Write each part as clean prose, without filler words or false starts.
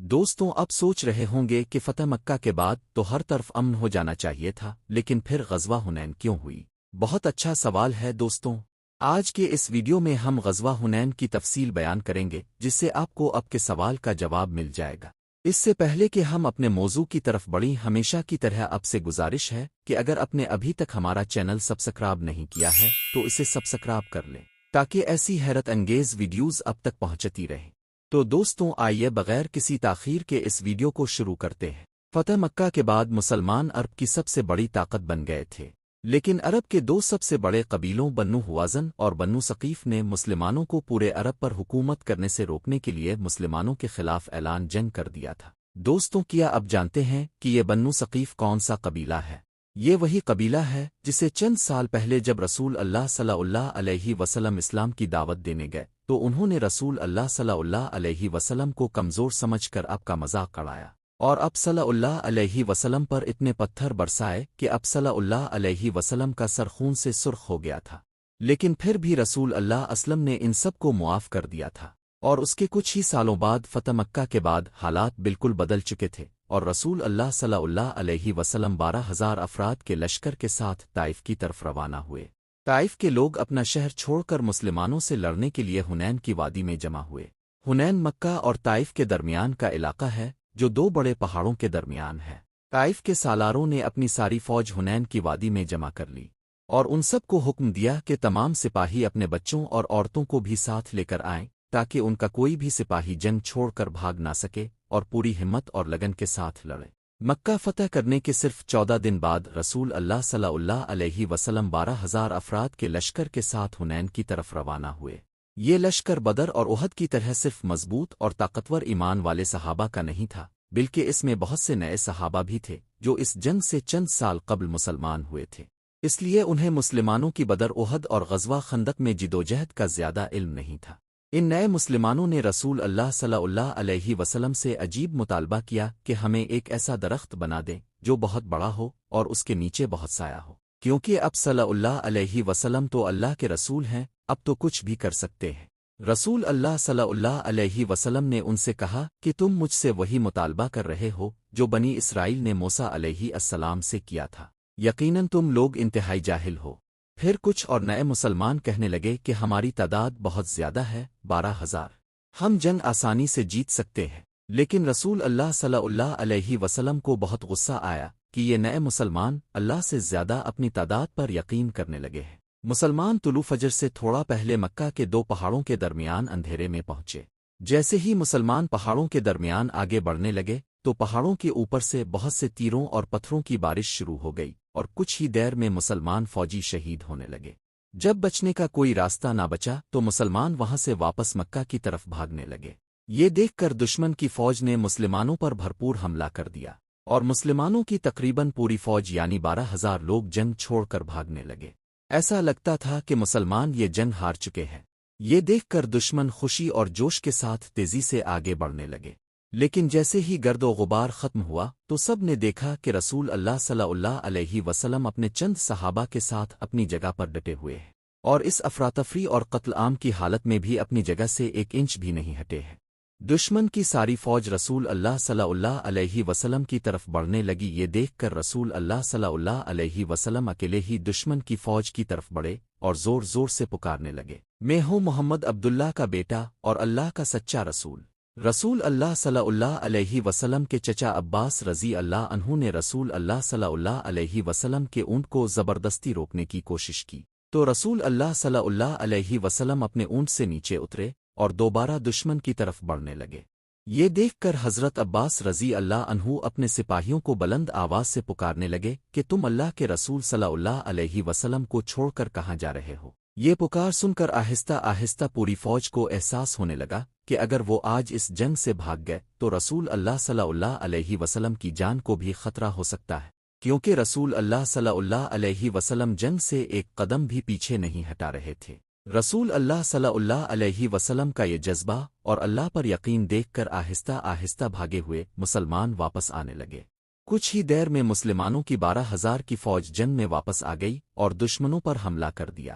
دوستوں اب سوچ رہے ہوں گے کہ فتح مکہ کے بعد تو ہر طرف امن ہو جانا چاہیے تھا، لیکن پھر غزوہ حنین کیوں ہوئی؟ بہت اچھا سوال ہے دوستوں۔ آج کے اس ویڈیو میں ہم غزوہ حنین کی تفصیل بیان کریں گے، جس سے آپ کو اب کے سوال کا جواب مل جائے گا۔ اس سے پہلے کہ ہم اپنے موضوع کی طرف بڑھیں، ہمیشہ کی طرح اب سے گزارش ہے کہ اگر آپ نے ابھی تک ہمارا چینل سبسکرائب نہیں کیا ہے تو اسے سبسکرائب کر لیں، تاکہ ایسی حیرت انگیز ویڈیوز اب تک پہنچتی رہیں۔ تو دوستوں آئیے بغیر کسی تاخیر کے اس ویڈیو کو شروع کرتے ہیں۔ فتح مکہ کے بعد مسلمان عرب کی سب سے بڑی طاقت بن گئے تھے، لیکن عرب کے دو سب سے بڑے قبیلوں بنو ہوازن اور بنو ثقیف نے مسلمانوں کو پورے عرب پر حکومت کرنے سے روکنے کے لیے مسلمانوں کے خلاف اعلان جنگ کر دیا تھا۔ دوستوں کیا اب جانتے ہیں کہ یہ بنو ثقیف کون سا قبیلہ ہے؟ یہ وہی قبیلہ ہے جسے چند سال پہلے جب رسول اللہ صلی اللہ علیہ وسلم اسلام کی دعوت دینے گئے تو انہوں نے رسول اللہ صلی اللہ علیہ وسلم کو کمزور سمجھ کر اب کا مذاق اڑایا، اور اب صلی اللہ علیہ وسلم پر اتنے پتھر برسائے کہ اب صلی اللہ علیہ وسلم کا سر خون سے سرخ ہو گیا تھا۔ لیکن پھر بھی رسول اللہ اسلم نے ان سب کو معاف کر دیا تھا، اور اس کے کچھ ہی سالوں بعد فتح مکہ کے بعد حالات بالکل بدل چکے تھے، اور رسول اللہ صلی اللہ علیہ وسلم 12,000 افراد کے لشکر کے ساتھ طائف کی طرف روانہ ہوئے۔ طائف کے لوگ اپنا شہر چھوڑ کر مسلمانوں سے لڑنے کے لیے حنین کی وادی میں جمع ہوئے۔ حنین مکہ اور طائف کے درمیان کا علاقہ ہے جو دو بڑے پہاڑوں کے درمیان ہے۔ طائف کے سالاروں نے اپنی ساری فوج حنین کی وادی میں جمع کر لی، اور ان سب کو حکم دیا کہ تمام سپاہی اپنے بچوں اور عورتوں کو بھی ساتھ لے کر آئیں، تاکہ ان کا کوئی بھی سپاہی جنگ چھوڑ کر بھاگ نہ سکے اور پوری ہمت اور لگن کے ساتھ لڑے۔ مکہ فتح کرنے کے صرف 14 دن بعد رسول اللہ صلی اللہ علیہ وسلم 12,000 افراد کے لشکر کے ساتھ حنین کی طرف روانہ ہوئے۔ یہ لشکر بدر اور احد کی طرح صرف مضبوط اور طاقتور ایمان والے صحابہ کا نہیں تھا، بلکہ اس میں بہت سے نئے صحابہ بھی تھے جو اس جنگ سے چند سال قبل مسلمان ہوئے تھے، اس لیے انہیں مسلمانوں کی بدر، احد اور غزوہ خندق میں جدوجہد کا زیادہ علم نہیں تھا۔ ان نئے مسلمانوں نے رسول اللہ صلی اللہ علیہ وسلم سے عجیب مطالبہ کیا کہ ہمیں ایک ایسا درخت بنا دیں جو بہت بڑا ہو اور اس کے نیچے بہت سایہ ہو، کیونکہ اب صلی اللہ علیہ وسلم تو اللہ کے رسول ہیں، اب تو کچھ بھی کر سکتے ہیں۔ رسول اللہ صلی اللہ علیہ وسلم نے ان سے کہا کہ تم مجھ سے وہی مطالبہ کر رہے ہو جو بنی اسرائیل نے موسیٰ علیہ السلام سے کیا تھا، یقیناً تم لوگ انتہائی جاہل ہو۔ پھر کچھ اور نئے مسلمان کہنے لگے کہ ہماری تعداد بہت زیادہ ہے، 12,000، ہم جنگ آسانی سے جیت سکتے ہیں۔ لیکن رسول اللہ صلی اللہ علیہ وسلم کو بہت غصہ آیا کہ یہ نئے مسلمان اللہ سے زیادہ اپنی تعداد پر یقین کرنے لگے ہیں۔ مسلمان طلوع فجر سے تھوڑا پہلے مکہ کے دو پہاڑوں کے درمیان اندھیرے میں پہنچے۔ جیسے ہی مسلمان پہاڑوں کے درمیان آگے بڑھنے لگے تو پہاڑوں کے اوپر سے بہت سے تیروں اور پتھروں کی بارش شروع ہو گئی، اور کچھ ہی دیر میں مسلمان فوجی شہید ہونے لگے۔ جب بچنے کا کوئی راستہ نہ بچا تو مسلمان وہاں سے واپس مکہ کی طرف بھاگنے لگے۔ یہ دیکھ کر دشمن کی فوج نے مسلمانوں پر بھرپور حملہ کر دیا، اور مسلمانوں کی تقریباً پوری فوج یعنی 12,000 لوگ جنگ چھوڑ کر بھاگنے لگے۔ ایسا لگتا تھا کہ مسلمان یہ جنگ ہار چکے ہیں۔ یہ دیکھ کر دشمن خوشی اور جوش کے ساتھ تیزی سے آگے بڑھنے لگے، لیکن جیسے ہی گرد و غبار ختم ہوا تو سب نے دیکھا کہ رسول اللہ صلی اللہ علیہ وسلم اپنے چند صحابہ کے ساتھ اپنی جگہ پر ڈٹے ہوئے ہیں، اور اس افراتفری اور قتل عام کی حالت میں بھی اپنی جگہ سے 1 انچ بھی نہیں ہٹے ہیں۔ دشمن کی ساری فوج رسول اللہ صلی اللہ علیہ وسلم کی طرف بڑھنے لگی۔ یہ دیکھ کر رسول اللہ صلی اللہ علیہ وسلم اکیلے ہی دشمن کی فوج کی طرف بڑھے اور زور زور سے پکارنے لگے، میں ہوں محمد عبداللہ کا بیٹا اور اللہ کا سچا رسول۔ رسول اللہ صلی اللہ علیہ وسلم کے چچا عباس رضی اللہ عنہ نے رسول اللہ صلی اللہ علیہ وسلم کے اونٹ کو زبردستی روکنے کی کوشش کی، تو رسول اللہ صلی اللہ علیہ وسلم اپنے اونٹ سے نیچے اترے اور دوبارہ دشمن کی طرف بڑھنے لگے۔ یہ دیکھ کر حضرت عباس رضی اللہ عنہ اپنے سپاہیوں کو بلند آواز سے پکارنے لگے کہ تم اللہ کے رسول صلی اللہ علیہ وسلم کو چھوڑ کر کہاں جا رہے ہو؟ یہ پکار سن کر آہستہ آہستہ پوری فوج کو احساس ہونے لگا کہ اگر وہ آج اس جنگ سے بھاگ گئے تو رسول اللہ صلی اللہ علیہ وسلم کی جان کو بھی خطرہ ہو سکتا ہے، کیونکہ رسول اللہ صلی اللہ علیہ وسلم جنگ سے ایک قدم بھی پیچھے نہیں ہٹا رہے تھے۔ رسول اللہ صلی اللہ علیہ وسلم کا یہ جذبہ اور اللہ پر یقین دیکھ کر آہستہ آہستہ بھاگے ہوئے مسلمان واپس آنے لگے۔ کچھ ہی دیر میں مسلمانوں کی 12,000 کی فوج جنگ میں واپس آ گئی اور دشمنوں پر حملہ کر دیا۔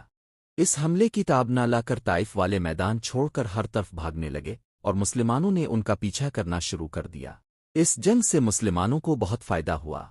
اس حملے کی تاب نہ لا کر طائف والے میدان چھوڑ کر ہر طرف بھاگنے لگے، اور مسلمانوں نے ان کا پیچھا کرنا شروع کر دیا۔ اس جنگ سے مسلمانوں کو بہت فائدہ ہوا۔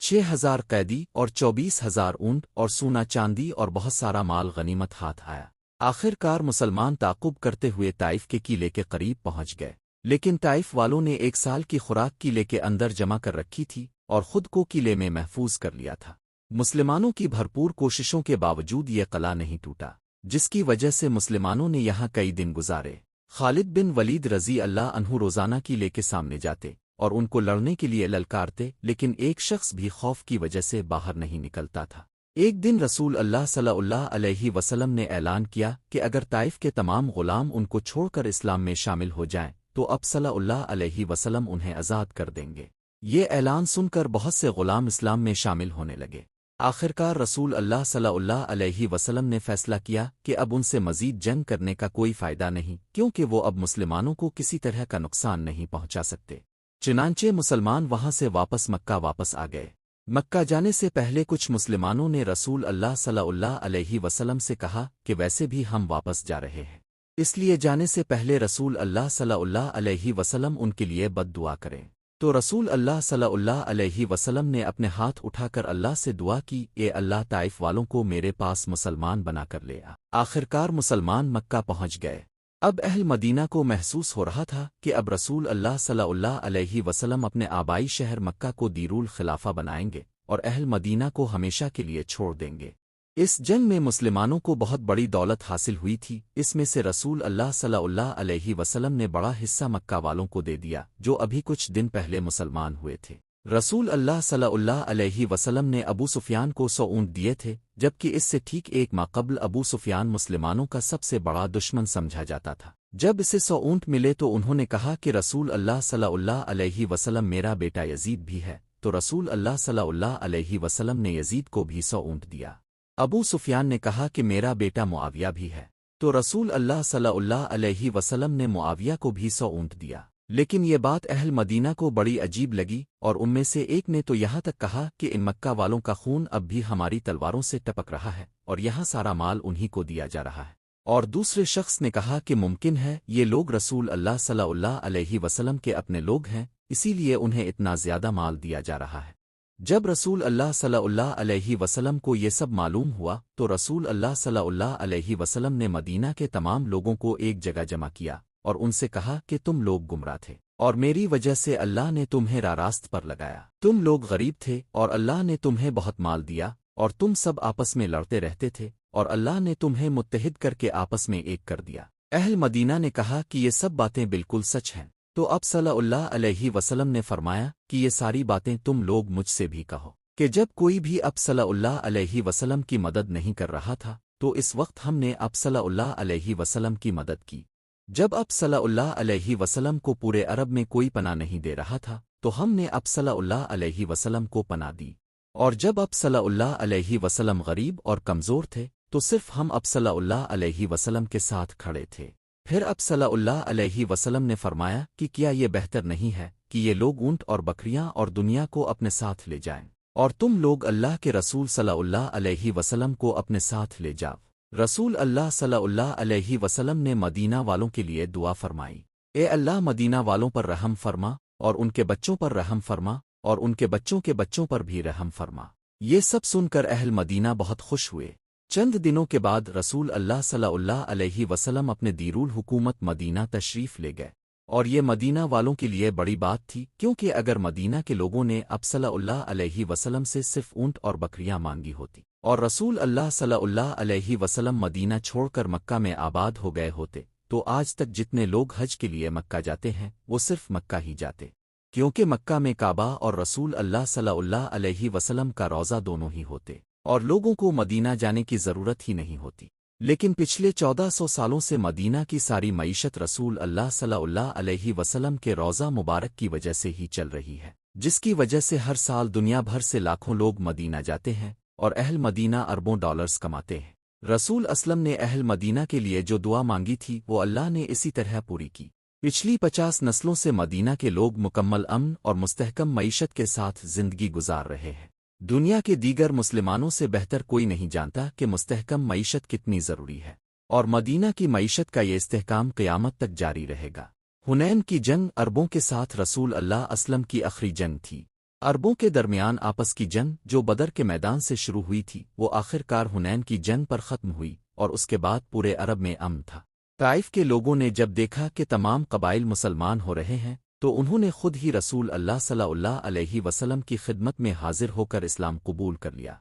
6,000 قیدی اور 24,000 اونٹ اور سونا چاندی اور بہت سارا مال غنیمت ہاتھ آیا۔ آخر کار مسلمان تعاقب کرتے ہوئے طائف کے قلعے کے قریب پہنچ گئے، لیکن طائف والوں نے 1 سال کی خوراک قلعے کے اندر جمع کر رکھی تھی اور خود کو قلعے میں محفوظ کر لیا تھا۔ مسلمانوں کی بھرپور کوششوں کے باوجود یہ قلعہ نہیں ٹوٹا، جس کی وجہ سے مسلمانوں نے یہاں کئی دن گزارے۔ خالد بن ولید رضی اللہ عنہ روزانہ قلعے کے سامنے جاتے اور ان کو لڑنے کے لیے للکارتے، لیکن ایک شخص بھی خوف کی وجہ سے باہر نہیں نکلتا تھا۔ ایک دن رسول اللہ صلی اللہ علیہ وسلم نے اعلان کیا کہ اگر طائف کے تمام غلام ان کو چھوڑ کر اسلام میں شامل ہو جائیں تو اب صلی اللہ علیہ وسلم انہیں آزاد کر دیں گے۔ یہ اعلان سن کر بہت سے غلام اسلام میں شامل ہونے لگے۔ آخرکار رسول اللہ صلی اللہ علیہ وسلم نے فیصلہ کیا کہ اب ان سے مزید جنگ کرنے کا کوئی فائدہ نہیں، کیونکہ وہ اب مسلمانوں کو کسی طرح کا نقصان نہیں پہنچا سکتے۔ چنانچہ مسلمان وہاں سے مکہ واپس آ گئے۔ مکہ جانے سے پہلے کچھ مسلمانوں نے رسول اللہ صلی اللہ علیہ وسلم سے کہا کہ ویسے بھی ہم واپس جا رہے ہیں، اس لیے جانے سے پہلے رسول اللہ صلی اللہ علیہ وسلم ان کے لیے بد دعا کریں۔ تو رسول اللہ صلی اللہ علیہ وسلم نے اپنے ہاتھ اٹھا کر اللہ سے دعا کی، اے اللہ طائف والوں کو میرے پاس مسلمان بنا کر لے آ۔ آخرکار مسلمان مکہ پہنچ گئے۔ اب اہل مدینہ کو محسوس ہو رہا تھا کہ اب رسول اللہ صلی اللہ علیہ وسلم اپنے آبائی شہر مکہ کو دارالخلافہ بنائیں گے اور اہل مدینہ کو ہمیشہ کے لیے چھوڑ دیں گے۔ اس جنگ میں مسلمانوں کو بہت بڑی دولت حاصل ہوئی تھی، اس میں سے رسول اللہ صلی اللہ علیہ وسلم نے بڑا حصہ مکہ والوں کو دے دیا جو ابھی کچھ دن پہلے مسلمان ہوئے تھے۔ رسول اللہ صلی اللہ علیہ وسلم نے ابو سفیان کو 100 اونٹ دیے تھے، جبکہ اس سے ٹھیک 1 ماہ قبل ابو سفیان مسلمانوں کا سب سے بڑا دشمن سمجھا جاتا تھا۔ جب اسے 100 اونٹ ملے تو انہوں نے کہا کہ رسول اللہ صلی اللہ علیہ وسلم میرا بیٹا یزید بھی ہے، تو رسول اللہ صلی اللہ علیہ وسلم نے یزید کو بھی 100 اونٹ دیا۔ ابو سفیان نے کہا کہ میرا بیٹا معاویہ بھی ہے، تو رسول اللہ صلی اللہ علیہ وسلم نے معاویہ کو بھی 100 اونٹ دیا۔ لیکن یہ بات اہل مدینہ کو بڑی عجیب لگی، اور ان میں سے ایک نے تو یہاں تک کہا کہ ان مکہ والوں کا خون اب بھی ہماری تلواروں سے ٹپک رہا ہے اور یہاں سارا مال انہی کو دیا جا رہا ہے۔ اور دوسرے شخص نے کہا کہ ممکن ہے یہ لوگ رسول اللہ صلی اللہ علیہ وسلم کے اپنے لوگ ہیں، اسی لیے انہیں اتنا زیادہ مال دیا جا رہا ہے۔ جب رسول اللہ صلی اللہ علیہ وسلم کو یہ سب معلوم ہوا تو رسول اللہ صلی اللہ علیہ وسلم نے مدینہ کے تمام لوگوں کو ایک جگہ جمع کیا اور ان سے کہا کہ تم لوگ گمراہ تھے اور میری وجہ سے اللہ نے تمہیں راست پر لگایا۔ تم لوگ غریب تھے اور اللہ نے تمہیں بہت مال دیا، اور تم سب آپس میں لڑتے رہتے تھے اور اللہ نے تمہیں متحد کر کے آپس میں ایک کر دیا۔ اہل مدینہ نے کہا کہ یہ سب باتیں بالکل سچ ہیں۔ تو اب صلی اللہ علیہ وسلم نے فرمایا کہ یہ ساری باتیں تم لوگ مجھ سے بھی کہو، کہ جب کوئی بھی اب صلی اللہ علیہ وسلم کی مدد نہیں کر رہا تھا تو اس وقت ہم نے اب صلی اللہ علیہ وسلم کی مدد کی۔ جب اب صلی اللہ علیہ وسلم کو پورے عرب میں کوئی پناہ نہیں دے رہا تھا تو ہم نے اب صلی اللہ علیہ وسلم کو پناہ دی، اور جب اب صلی اللہ علیہ وسلم غریب اور کمزور تھے تو صرف ہم اب صلی اللہ علیہ وسلم کے ساتھ کھڑے تھے۔ پھر اب صلی اللہ علیہ وسلم نے فرمایا کہ کیا یہ بہتر نہیں ہے کہ یہ لوگ اونٹ اور بکریاں اور دنیا کو اپنے ساتھ لے جائیں، اور تم لوگ اللہ کے رسول صلی اللہ علیہ وسلم کو اپنے ساتھ لے جاؤ۔ رسول اللہ صلی اللہ علیہ وسلم نے مدینہ والوں کے لیے دعا فرمائی، اے اللہ مدینہ والوں پر رحم فرما اور ان کے بچوں پر رحم فرما اور ان کے بچوں کے بچوں پر بھی رحم فرما۔ یہ سب سن کر اہل مدینہ بہت خوش ہوئے۔ چند دنوں کے بعد رسول اللہ صلی اللہ علیہ وسلم اپنے دارالحکومت مدینہ تشریف لے گئے، اور یہ مدینہ والوں کے لیے بڑی بات تھی، کیونکہ اگر مدینہ کے لوگوں نے اب صلی اللہ علیہ وسلم سے صرف اونٹ اور بکریاں مانگی ہوتی اور رسول اللہ صلی اللہ علیہ وسلم مدینہ چھوڑ کر مکہ میں آباد ہو گئے ہوتے تو آج تک جتنے لوگ حج کے لیے مکہ جاتے ہیں وہ صرف مکہ ہی جاتے، کیونکہ مکہ میں کعبہ اور رسول اللہ صلی اللہ علیہ وسلم کا روضہ دونوں ہی ہوتے اور لوگوں کو مدینہ جانے کی ضرورت ہی نہیں ہوتی۔ لیکن پچھلے 1400 سالوں سے مدینہ کی ساری معیشت رسول اللہ صلی اللہ علیہ وسلم کے روضہ مبارک کی وجہ سے ہی چل رہی ہے، جس کی وجہ سے ہر سال دنیا بھر سے لاکھوں لوگ مدینہ جاتے ہیں اور اہل مدینہ اربوں ڈالرز کماتے ہیں۔ رسول اسلم نے اہل مدینہ کے لیے جو دعا مانگی تھی وہ اللہ نے اسی طرح پوری کی۔ پچھلی 50 نسلوں سے مدینہ کے لوگ مکمل امن اور مستحکم معیشت کے ساتھ زندگی گزار رہے ہیں۔ دنیا کے دیگر مسلمانوں سے بہتر کوئی نہیں جانتا کہ مستحکم معیشت کتنی ضروری ہے، اور مدینہ کی معیشت کا یہ استحکام قیامت تک جاری رہے گا۔ حنین کی جنگ عربوں کے ساتھ رسول اللہ اسلم کی آخری جنگ تھی۔ عربوں کے درمیان آپس کی جنگ جو بدر کے میدان سے شروع ہوئی تھی وہ آخر کار حنین کی جنگ پر ختم ہوئی اور اس کے بعد پورے عرب میں امن تھا۔ طائف کے لوگوں نے جب دیکھا کہ تمام قبائل مسلمان ہو رہے ہیں تو انہوں نے خود ہی رسول اللہ صلی اللہ علیہ وسلم کی خدمت میں حاضر ہو کر اسلام قبول کر لیا۔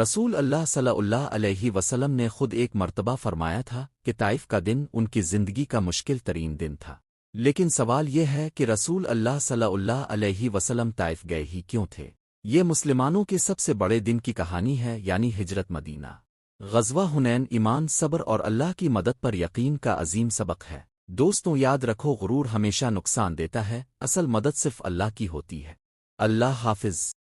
رسول اللہ صلی اللہ علیہ وسلم نے خود ایک مرتبہ فرمایا تھا کہ طائف کا دن ان کی زندگی کا مشکل ترین دن تھا۔ لیکن سوال یہ ہے کہ رسول اللہ صلی اللہ علیہ وسلم طائف گئے ہی کیوں تھے؟ یہ مسلمانوں کے سب سے بڑے دن کی کہانی ہے، یعنی ہجرت مدینہ۔ غزوہ حنین ایمان، صبر اور اللہ کی مدد پر یقین کا عظیم سبق ہے۔ دوستوں یاد رکھو، غرور ہمیشہ نقصان دیتا ہے، اصل مدد صرف اللہ کی ہوتی ہے۔ اللہ حافظ۔